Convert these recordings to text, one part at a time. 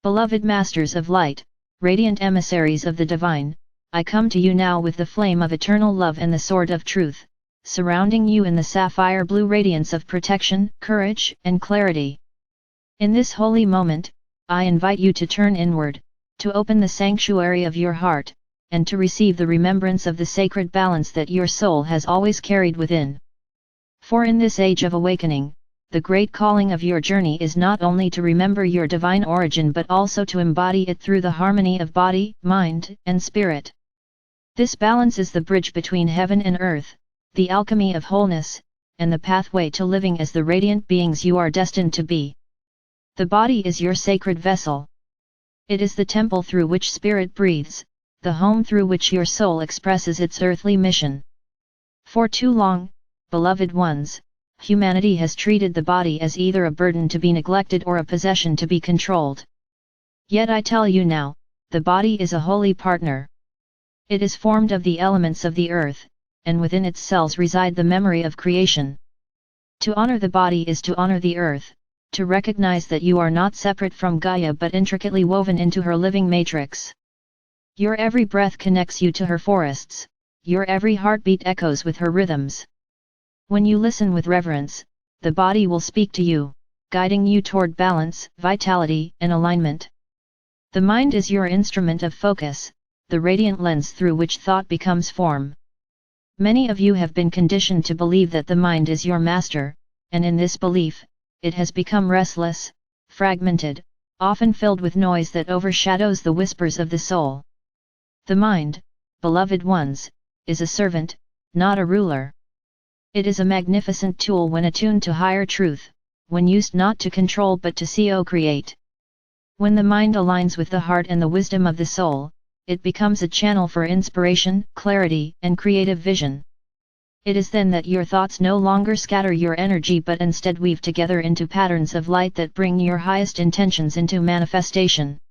Beloved Masters of Light, radiant emissaries of the Divine, I come to you now with the flame of eternal love and the sword of truth, surrounding you in the sapphire blue radiance of protection, courage, and clarity. In this holy moment, I invite you to turn inward, to open the sanctuary of your heart, and to receive the remembrance of the sacred balance that your soul has always carried within. For in this age of awakening, the great calling of your journey is not only to remember your divine origin but also to embody it through the harmony of body, mind, and spirit. This balance is the bridge between heaven and earth, the alchemy of wholeness, and the pathway to living as the radiant beings you are destined to be. The body is your sacred vessel. It is the temple through which spirit breathes, the home through which your soul expresses its earthly mission. For too long, beloved ones, humanity has treated the body as either a burden to be neglected or a possession to be controlled. Yet I tell you now, the body is a holy partner. It is formed of the elements of the earth, and within its cells reside the memory of creation. To honor the body is to honor the earth, to recognize that you are not separate from Gaia but intricately woven into her living matrix. Your every breath connects you to her forests, your every heartbeat echoes with her rhythms. When you listen with reverence, the body will speak to you, guiding you toward balance, vitality, and alignment. The mind is your instrument of focus, the radiant lens through which thought becomes form. Many of you have been conditioned to believe that the mind is your master, and in this belief, it has become restless, fragmented, often filled with noise that overshadows the whispers of the soul. The mind, beloved ones, is a servant, not a ruler. It is a magnificent tool when attuned to higher truth, when used not to control but to co-create. When the mind aligns with the heart and the wisdom of the soul, it becomes a channel for inspiration, clarity, and creative vision. It is then that your thoughts no longer scatter your energy but instead weave together into patterns of light that bring your highest intentions into manifestation.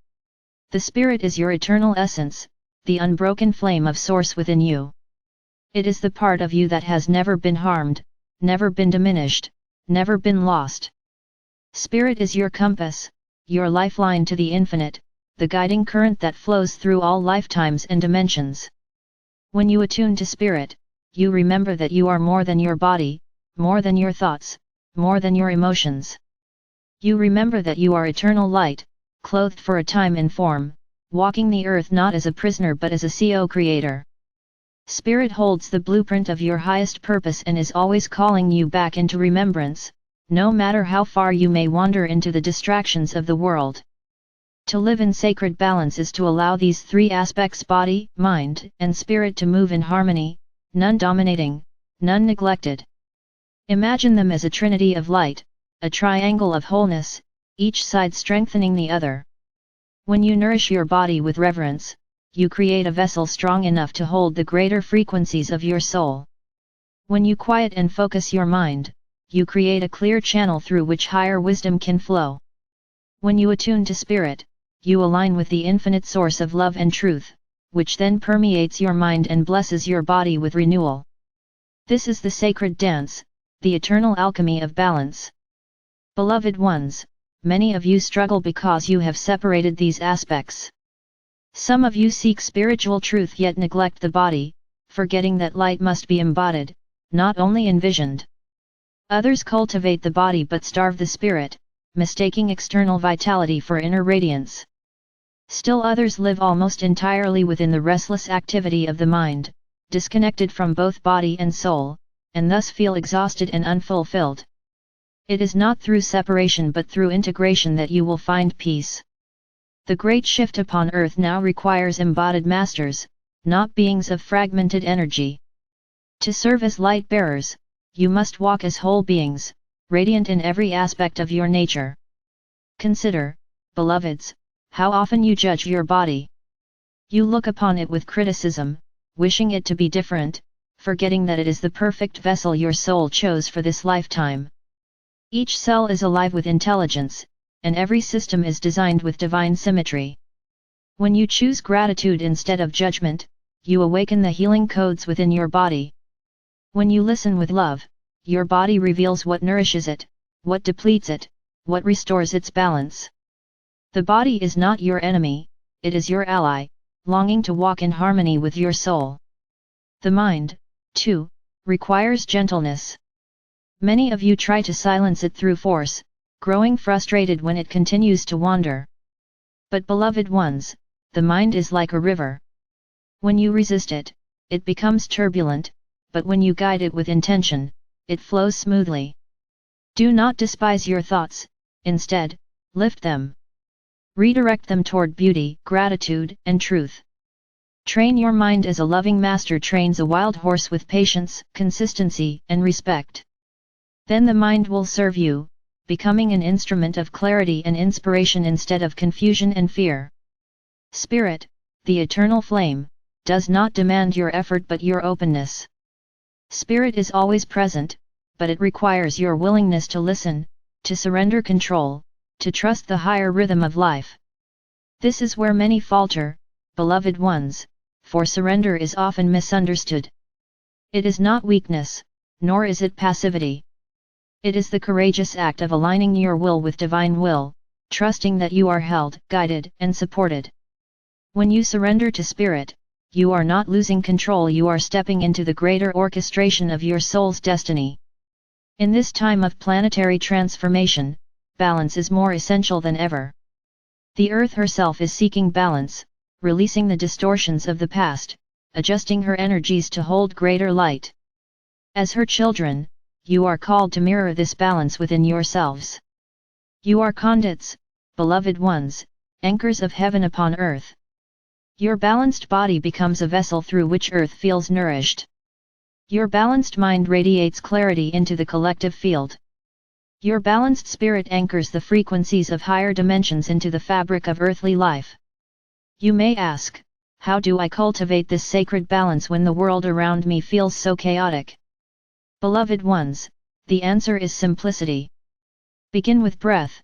The spirit is your eternal essence, the unbroken flame of source within you. It is the part of you that has never been harmed, never been diminished, never been lost. Spirit is your compass, your lifeline to the infinite, the guiding current that flows through all lifetimes and dimensions. When you attune to spirit, you remember that you are more than your body, more than your thoughts, more than your emotions. You remember that you are eternal light, clothed for a time in form, walking the earth not as a prisoner but as a co-creator. Spirit holds the blueprint of your highest purpose and is always calling you back into remembrance, no matter how far you may wander into the distractions of the world. To live in sacred balance is to allow these three aspects, body, mind, and spirit, to move in harmony, none dominating, none neglected. Imagine them as a trinity of light, a triangle of wholeness, each side strengthening the other. When you nourish your body with reverence, you create a vessel strong enough to hold the greater frequencies of your soul. When you quiet and focus your mind, you create a clear channel through which higher wisdom can flow. When you attune to spirit, you align with the infinite source of love and truth, which then permeates your mind and blesses your body with renewal. This is the sacred dance, the eternal alchemy of balance. Beloved ones, many of you struggle because you have separated these aspects. Some of you seek spiritual truth yet neglect the body, forgetting that light must be embodied, not only envisioned. Others cultivate the body but starve the spirit, mistaking external vitality for inner radiance. Still others live almost entirely within the restless activity of the mind, disconnected from both body and soul, and thus feel exhausted and unfulfilled. It is not through separation but through integration that you will find peace. The great shift upon earth now requires embodied masters, not beings of fragmented energy. To serve as light bearers, you must walk as whole beings, radiant in every aspect of your nature. Consider, beloveds, how often you judge your body. You look upon it with criticism, wishing it to be different, forgetting that it is the perfect vessel your soul chose for this lifetime. Each cell is alive with intelligence, and every system is designed with divine symmetry. When you choose gratitude instead of judgment, you awaken the healing codes within your body. When you listen with love, your body reveals what nourishes it, what depletes it, what restores its balance. The body is not your enemy, it is your ally, longing to walk in harmony with your soul. The mind, too, requires gentleness. Many of you try to silence it through force, growing frustrated when it continues to wander. But beloved ones, the mind is like a river. When you resist it, it becomes turbulent, but when you guide it with intention, it flows smoothly. Do not despise your thoughts, instead, lift them. Redirect them toward beauty, gratitude, and truth. Train your mind as a loving master trains a wild horse with patience, consistency, and respect. Then the mind will serve you, becoming an instrument of clarity and inspiration instead of confusion and fear. Spirit, the eternal flame, does not demand your effort but your openness. Spirit is always present, but it requires your willingness to listen, to surrender control, to trust the higher rhythm of life. This is where many falter, beloved ones, for surrender is often misunderstood. It is not weakness, nor is it passivity. It is the courageous act of aligning your will with divine will, trusting that you are held, guided, and supported. When you surrender to Spirit, you are not losing control, you are stepping into the greater orchestration of your soul's destiny. In this time of planetary transformation, balance is more essential than ever. The Earth herself is seeking balance, releasing the distortions of the past, adjusting her energies to hold greater light. As her children, you are called to mirror this balance within yourselves. You are conduits, beloved ones, anchors of heaven upon earth. Your balanced body becomes a vessel through which earth feels nourished. Your balanced mind radiates clarity into the collective field. Your balanced spirit anchors the frequencies of higher dimensions into the fabric of earthly life. You may ask, how do I cultivate this sacred balance when the world around me feels so chaotic? Beloved ones, the answer is simplicity. Begin with breath.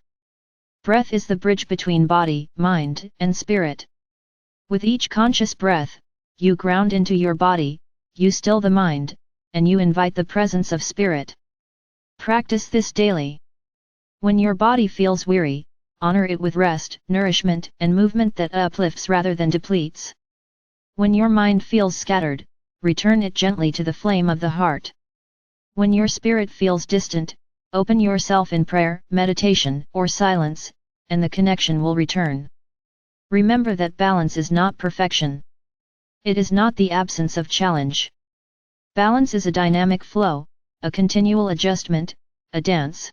Breath is the bridge between body, mind, and spirit. With each conscious breath, you ground into your body, you still the mind, and you invite the presence of Spirit. Practice this daily. When your body feels weary, honor it with rest, nourishment, and movement that uplifts rather than depletes. When your mind feels scattered, return it gently to the flame of the heart. When your spirit feels distant, open yourself in prayer, meditation, or silence, and the connection will return. Remember that balance is not perfection. It is not the absence of challenge. Balance is a dynamic flow, a continual adjustment, a dance.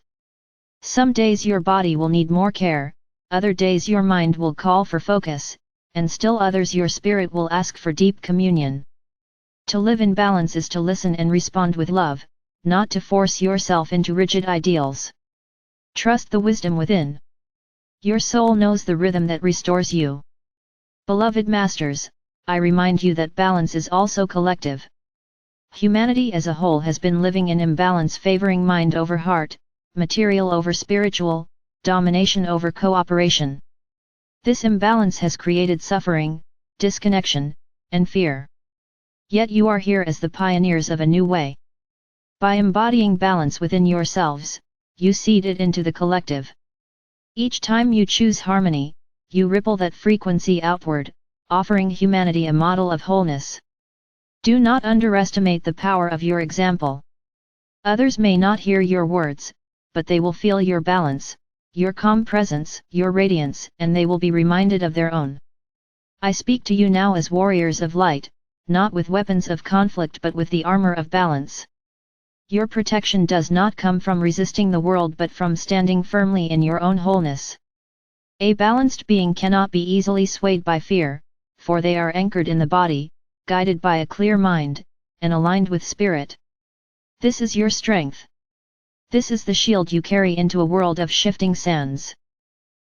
Some days your body will need more care, other days your mind will call for focus, and still others your spirit will ask for deep communion. To live in balance is to listen and respond with love, not to force yourself into rigid ideals. Trust the wisdom within. Your soul knows the rhythm that restores you. Beloved masters, I remind you that balance is also collective. Humanity as a whole has been living in imbalance, favoring mind over heart, material over spiritual, domination over cooperation. This imbalance has created suffering, disconnection, and fear. Yet you are here as the pioneers of a new way. By embodying balance within yourselves, you seed it into the collective. Each time you choose harmony, you ripple that frequency outward, offering humanity a model of wholeness. Do not underestimate the power of your example. Others may not hear your words, but they will feel your balance, your calm presence, your radiance, and they will be reminded of their own. I speak to you now as warriors of light, not with weapons of conflict but with the armor of balance. Your protection does not come from resisting the world but from standing firmly in your own wholeness. A balanced being cannot be easily swayed by fear, for they are anchored in the body, guided by a clear mind, and aligned with spirit. This is your strength. This is the shield you carry into a world of shifting sands.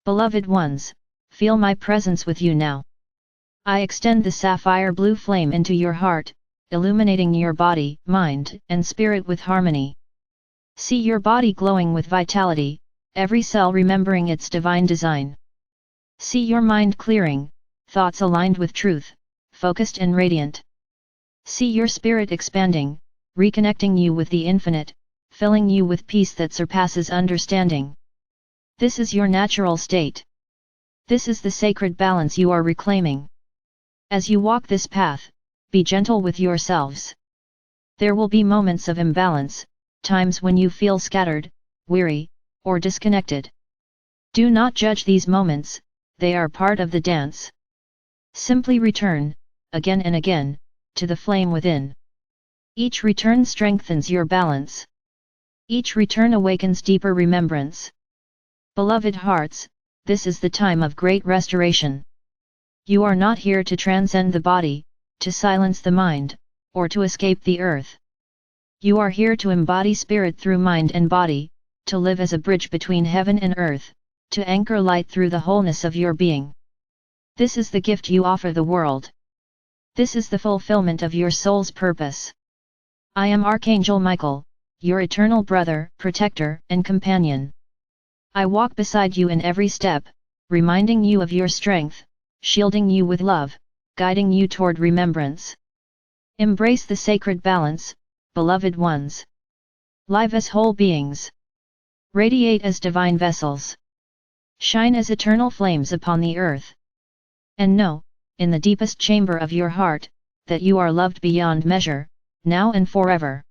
Beloved ones, feel my presence with you now. I extend the sapphire blue flame into your heart, illuminating your body, mind, and spirit with harmony. See your body glowing with vitality, every cell remembering its divine design. See your mind clearing, thoughts aligned with truth, focused and radiant. See your spirit expanding, reconnecting you with the infinite, filling you with peace that surpasses understanding. This is your natural state. This is the sacred balance you are reclaiming. As you walk this path, be gentle with yourselves. There will be moments of imbalance, times when you feel scattered, weary, or disconnected. Do not judge these moments, they are part of the dance. Simply return, again and again, to the flame within. Each return strengthens your balance. Each return awakens deeper remembrance. Beloved hearts, this is the time of great restoration. You are not here to transcend the body, to silence the mind, or to escape the earth. You are here to embody spirit through mind and body, to live as a bridge between heaven and earth, to anchor light through the wholeness of your being. This is the gift you offer the world. This is the fulfillment of your soul's purpose. I am Archangel Michael, your eternal brother, protector, and companion. I walk beside you in every step, reminding you of your strength, shielding you with love, guiding you toward remembrance. Embrace the sacred balance, beloved ones. Live as whole beings. Radiate as divine vessels. Shine as eternal flames upon the earth. And know, in the deepest chamber of your heart, that you are loved beyond measure, now and forever.